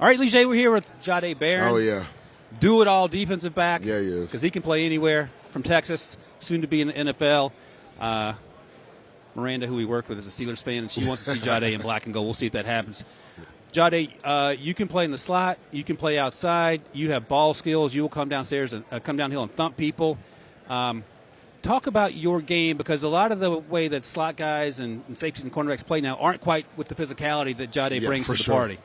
All right, Lige, we're here with Jahdae Barron. Oh, yeah. Do-it-all defensive back. Yeah, he is. Because he can play anywhere, from Texas, soon to be in the NFL. Miranda, who we work with, is a Steelers fan, and she wants to see Jahdae in black and gold. We'll see if that happens. Jahdae, you can play in the slot. You can play outside. You have ball skills. You will come downstairs and come downhill and thump people. Talk about your game, because a lot of the way that slot guys and safeties and cornerbacks play now aren't quite with the physicality that Jahdae brings to the party.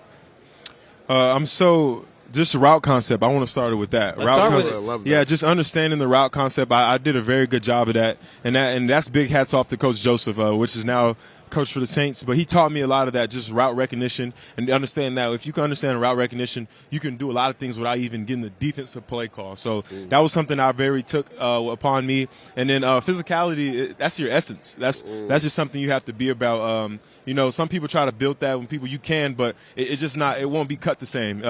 Just a route concept. I want to start it with that. Let's route start concept. with it. Love that. Yeah, just understanding the route concept. I did a very good job of that, and that's big hats off to Coach Joseph, which is now coach for the Saints. But he taught me a lot of that, just route recognition, and understand that if you can understand route recognition, you can do a lot of things without even getting the defensive play call. So that was something I very took upon me. And then physicality, that's your essence. That's just something you have to be about. Some people try to build that when you can, but it's just not. It won't be cut the same.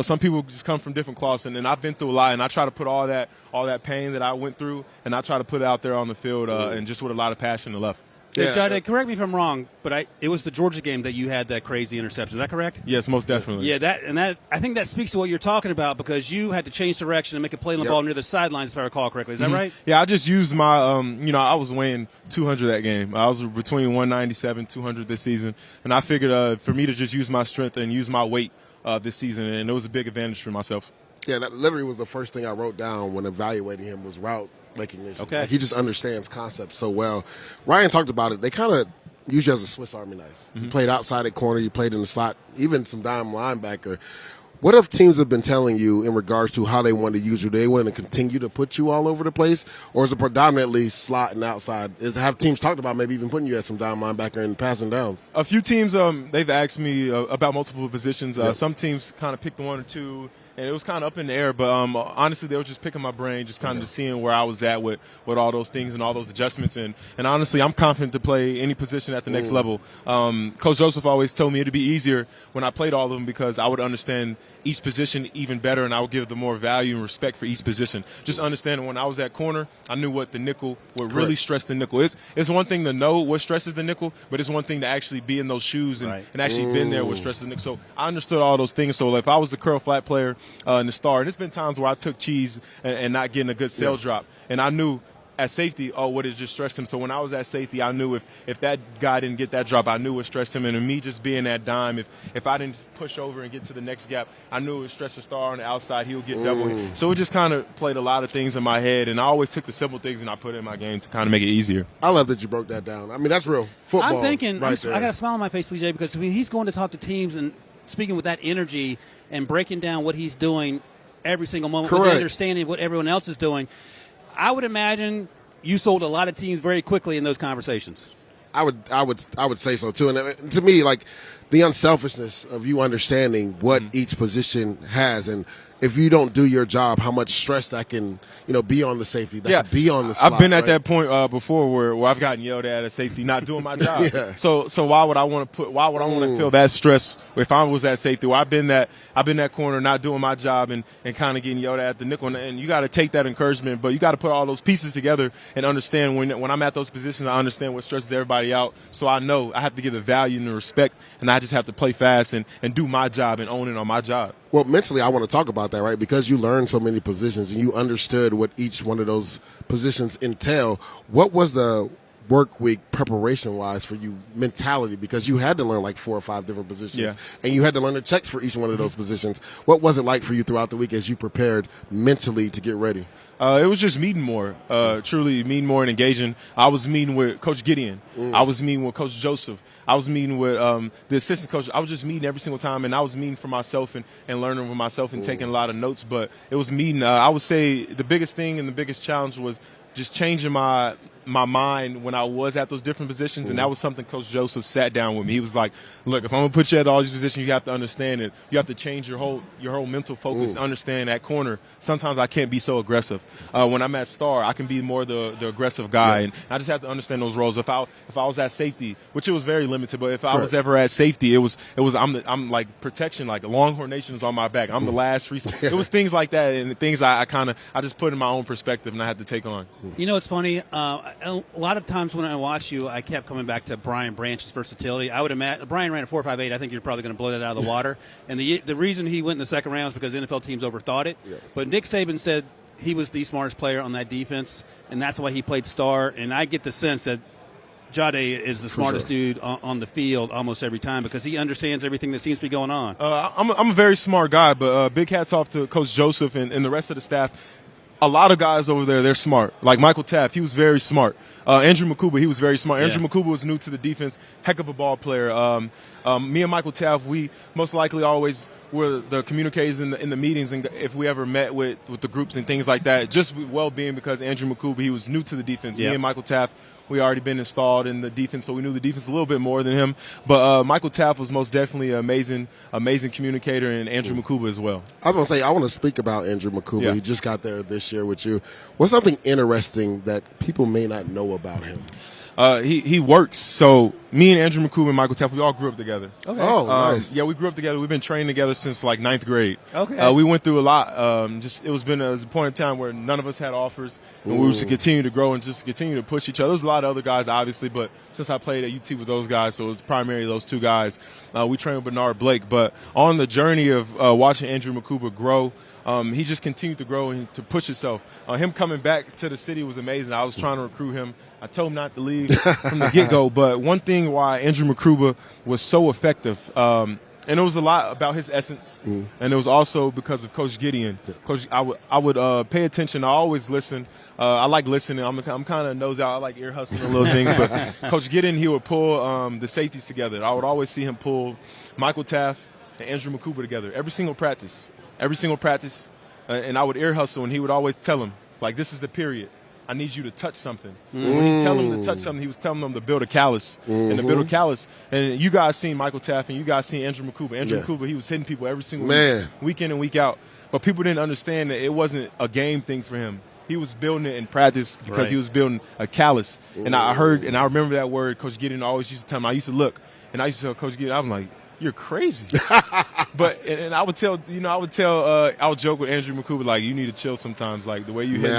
Some people just come from different cloths, and I've been through a lot, and I try to put all that pain that I went through, and I try to put it out there on the field, and just with a lot of passion and love. Yeah. Jahdae, correct me if I'm wrong, but it was the Georgia game that you had that crazy interception. Is that correct? Yes, most definitely. Yeah, I think that speaks to what you're talking about, because you had to change direction and make a play on the ball near the sidelines, if I recall correctly. Is that right? Yeah, I just used my, I was weighing 200 that game. I was between 197, 200 this season, and I figured for me to just use my strength and use my weight this season, and it was a big advantage for myself. Yeah, that literally was the first thing I wrote down when evaluating him was route recognition. Okay. Like, he just understands concepts so well. Ryan talked about it. They kind of use you as a Swiss Army knife. You played outside at corner. You played in the slot, even some dime linebacker. What have teams have been telling you in regards to how they want to use you? Do they want to continue to put you all over the place, or is it predominantly slot and outside? Have teams talked about maybe even putting you at some dime linebacker and passing downs? A few teams, they've asked me about multiple positions. Some teams kind of picked one or two, and it was kind of up in the air. But honestly, they were just picking my brain, just kind of just seeing where I was at with all those things and all those adjustments. And honestly, I'm confident to play any position at the next level. Coach Joseph always told me it would be easier when I played all of them, because I would understand each position even better, and I would give them more value and respect for each position. Just understanding when I was at corner, I knew what the nickel would really stress the nickel. It's one thing to know what stresses the nickel, but it's one thing to actually be in those shoes and actually been there what stresses the nickel. So I understood all those things. So if I was the curl flat player in the star, and it's been times where I took cheese and not getting a good sail drop, and I knew at safety, what it just stressed him. So when I was at safety, I knew if that guy didn't get that drop, I knew it stressed him. And me just being that dime, if I didn't push over and get to the next gap, I knew it would stress the star on the outside. He would get double. So it just kind of played a lot of things in my head, and I always took the simple things and I put it in my game to kind of make it easier. I love that you broke that down. I mean, that's real football. I'm thinking, right there. I got a smile on my face, Lige, because he's going to talk to teams and speaking with that energy and breaking down what he's doing every single moment with the understanding of what everyone else is doing. I would imagine you sold a lot of teams very quickly in those conversations. I would say so too. And to me, like, the unselfishness of you understanding what each position has, and if you don't do your job, how much stress that can, be on the safety, that can be on the slot. I've been at that point before where I've gotten yelled at a safety not doing my job. So why would I want to feel that stress if I was at safety? Well, I've been that corner not doing my job and kind of getting yelled at the nickel. And you got to take that encouragement, but you got to put all those pieces together and understand when I'm at those positions, I understand what stresses everybody out. So I know I have to give the value and the respect, and I just have to play fast and do my job and own it on my job. Well, mentally, I want to talk about that, right? Because you learned so many positions and you understood what each one of those positions entail. What was the work week preparation-wise for you mentality? Because you had to learn like 4 or 5 different positions, and you had to learn the checks for each one of those positions. What was it like for you throughout the week as you prepared mentally to get ready? It was just meeting more, truly meeting more and engaging. I was meeting with Coach Gideon. I was meeting with Coach Joseph. I was meeting with the assistant coach. I was just meeting every single time, and I was meeting for myself and learning with myself and taking a lot of notes. But it was meeting. I would say the biggest thing and the biggest challenge was just changing my mind when I was at those different positions, and that was something Coach Joseph sat down with me. He was like, look, if I'm going to put you at all these positions, you have to understand it. You have to change your whole mental focus to understand that corner. Sometimes I can't be so aggressive. When I'm at star, I can be more the aggressive guy, and I just have to understand those roles. If I was at safety, which it was very limited, but if I was ever at safety, it was I'm like protection, like Longhorn Nation is on my back. I'm the last free. It was things like that, and things I just put in my own perspective and I had to take on. It's funny. a lot of times when I watch you, I kept coming back to Brian Branch's versatility. I would imagine Brian ran a 4.58. I think you're probably going to blow that out of the water. And the reason he went in the second round is because NFL teams overthought it. Yeah. But Nick Saban said he was the smartest player on that defense, and that's why he played star. And I get the sense that Jahdae is the smartest dude on the field almost every time because he understands everything that seems to be going on. I'm a very smart guy, but big hats off to Coach Joseph and the rest of the staff. A lot of guys over there, they're smart. Like Michael Taft, he was very smart. Andrew Makuba, he was very smart. Andrew Makuba was new to the defense, heck of a ball player. Me and Michael Taft, we most likely always were the communicators in the meetings, and if we ever met with the groups and things like that, just well-being because Andrew Makuba, he was new to the defense. Me and Michael Taft, we already been installed in the defense, so we knew the defense a little bit more than him. But Michael Taft was most definitely an amazing communicator, and Andrew Makuba as well. I was going to say, I want to speak about Andrew Makuba. Yeah. He just got there this year with you. What's something interesting that people may not know about him? He works. So me and Andrew Makuba and Michael Taft, we all grew up together. Okay. Oh, nice. Yeah, we grew up together. We've been training together since like 9th grade. Okay. We went through a lot. It was a point in time where none of us had offers, and we were to continue to grow and just continue to push each other. There's a lot of other guys, obviously, but since I played at UT with those guys, so it was primarily those two guys. We trained with Bernard Blake. But on the journey of watching Andrew Makuba grow, he just continued to grow and to push himself. Him coming back to the city was amazing. I was trying to recruit him. I told him not to leave from the get-go. But one thing why Andrew Makuba was so effective, and it was a lot about his essence, and it was also because of Coach Gideon. Coach, I would pay attention. I always listen. I like listening. I'm kind of nose out. I like ear hustling and little things. But Coach Gideon, he would pull the safeties together. I would always see him pull Michael Taft and Andrew Makuba together every single practice. And I would ear hustle, and he would always tell him, like, this is the period. I need you to touch something. When he tell them to touch something, he was telling them to build a callus. And to build a callus. And you guys seen Michael Taft, and you guys seen Andrew Makuba. Andrew Makuba, he was hitting people every single week in and week out. But people didn't understand that it wasn't a game thing for him. He was building it in practice because he was building a callus. And I heard, and I remember that word Coach Gideon always used to tell me. I used to look, and I used to tell Coach Gideon, I was like, you're crazy. But and I would tell, I would joke with Andrew Makuba, like, you need to chill sometimes, like the way you hit.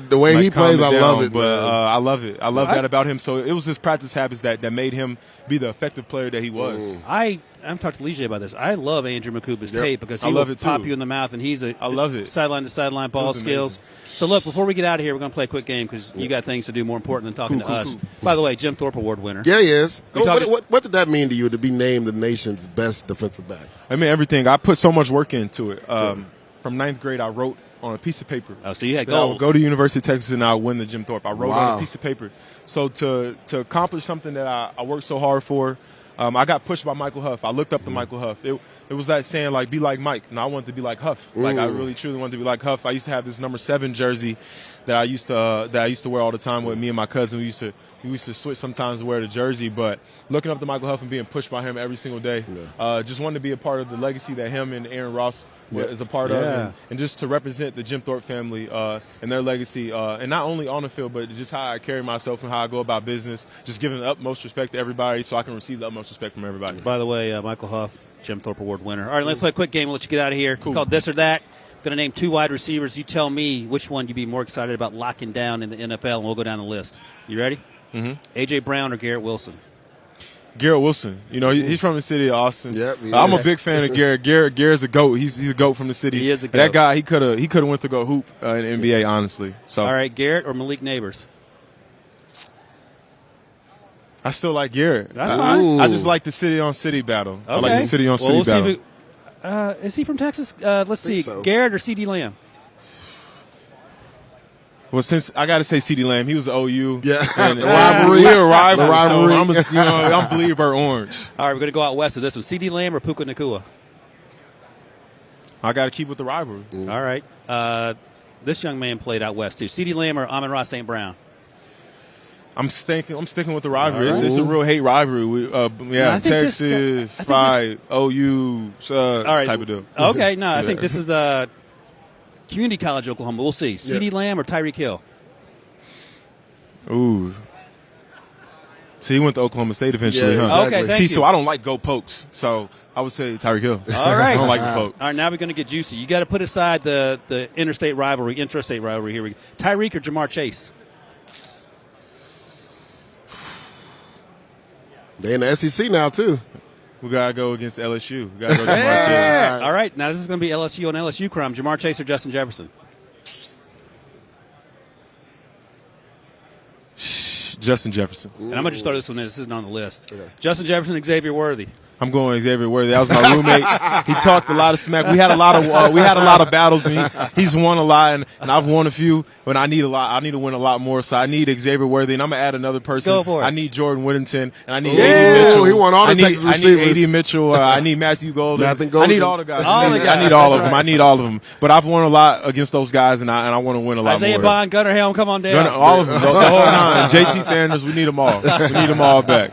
The way he plays, I love it. But I love it. I love that about him. So it was his practice habits that made him be the effective player that he was. I'm talking to Lige about this. I love Andrew Makuba's tape because he will pop you in the mouth, and he's I love it. Sideline to sideline ball skills. Amazing. So, look, before we get out of here, we're going to play a quick game because you got things to do more important than talking to us. By the way, Jim Thorpe Award winner. Yeah, he is. What did that mean to you to be named the nation's best defensive back? I mean, everything. I put so much work into it. From 9th grade, I wrote on a piece of paper. Oh, so you had goals. I would go to University of Texas and I would win the Jim Thorpe. I wrote on a piece of paper. So to accomplish something that I worked so hard for, I got pushed by Michael Huff. I looked up to Michael Huff. It was that saying, like, be like Mike. And I wanted to be like Huff. Like, I really, truly wanted to be like Huff. I used to have this number 7 jersey that I used to wear all the time with me and my cousin. We used to switch sometimes to wear the jersey. But looking up to Michael Huff and being pushed by him every single day, just wanted to be a part of the legacy that him and Aaron Ross is a part of, and just to represent the Jim Thorpe family and their legacy, and not only on the field, but just how I carry myself and how I go about business, just giving the utmost respect to everybody so I can receive the utmost respect from everybody. By the way, Michael Huff, Jim Thorpe Award winner. All right, let's play a quick game. We'll let you get out of here. Cool. It's called This or That. I'm going to name 2 wide receivers. You tell me which one you'd be more excited about locking down in the NFL, and we'll go down the list. You ready? Mm-hmm. A.J. Brown or Garrett Wilson? Garrett Wilson. You know, he's from the city of Austin. Yep, I'm a big fan of Garrett. Garrett's a GOAT. He's a GOAT from the city. He is a GOAT. That guy, he could have went to go hoop in the NBA, honestly. So. All right, Garrett or Malik Neighbors? I still like Garrett. That's fine. I just like the city-on-city battle. Okay. I like the city-on-city battle. Is he from Texas? Let's see. So. Garrett or C.D. Lamb? Well, since I got to say C.D. Lamb, he was the OU. Yeah, and, the rivalry. We're a rivalry. So I'm Bleed Bird Orange. All right, we're going to go out west of this one. C.D. Lamb or Puka Nacua? I got to keep with the rivalry. All right. This young man played out west, too. C.D. Lamb or Amon-Ra St. Brown? I'm sticking with the rivalry. Right. It's a real hate rivalry. Texas, OU, type of deal. Okay, I think this is Community College, Oklahoma. We'll see. C.D. Lamb or Tyreek Hill? Ooh. See, he went to Oklahoma State eventually, huh? Exactly. Okay, thank you. So I don't like go pokes. So I would say Tyreek Hill. All right. I don't like the pokes. All right, now we're going to get juicy. You got to put aside the intrastate rivalry here. Tyreek or Jamar Chase? They in the SEC now too. We gotta go against LSU. We gotta go Jamar Yeah. Chase. All right. Now this is going to be LSU on LSU crime. Jamar Chase or Justin Jefferson? Justin Jefferson. And I'm going to just throw this one in. This isn't on the list. Okay. Justin Jefferson, Xavier Worthy. I'm going Xavier Worthy. That was my roommate. He talked a lot of smack. We had a lot of battles, and he's won a lot, and I've won a few. But I need a lot. I need to win a lot more. So I need Xavier Worthy, and I'm gonna add another person. Go for it. I need Jordan Whittington, and I need A.D. Mitchell. He won all the Texas receivers. I need A.D. Mitchell. I need Matthew Golden. I need all the guys. All the guys. I need all of them. I need all of them. But I've won a lot against those guys, and I want to win a lot Isaiah more. Bond, Gunnar Helm, come on down. All of them. The whole nine. JT Sanders. We need them all. We need them all back.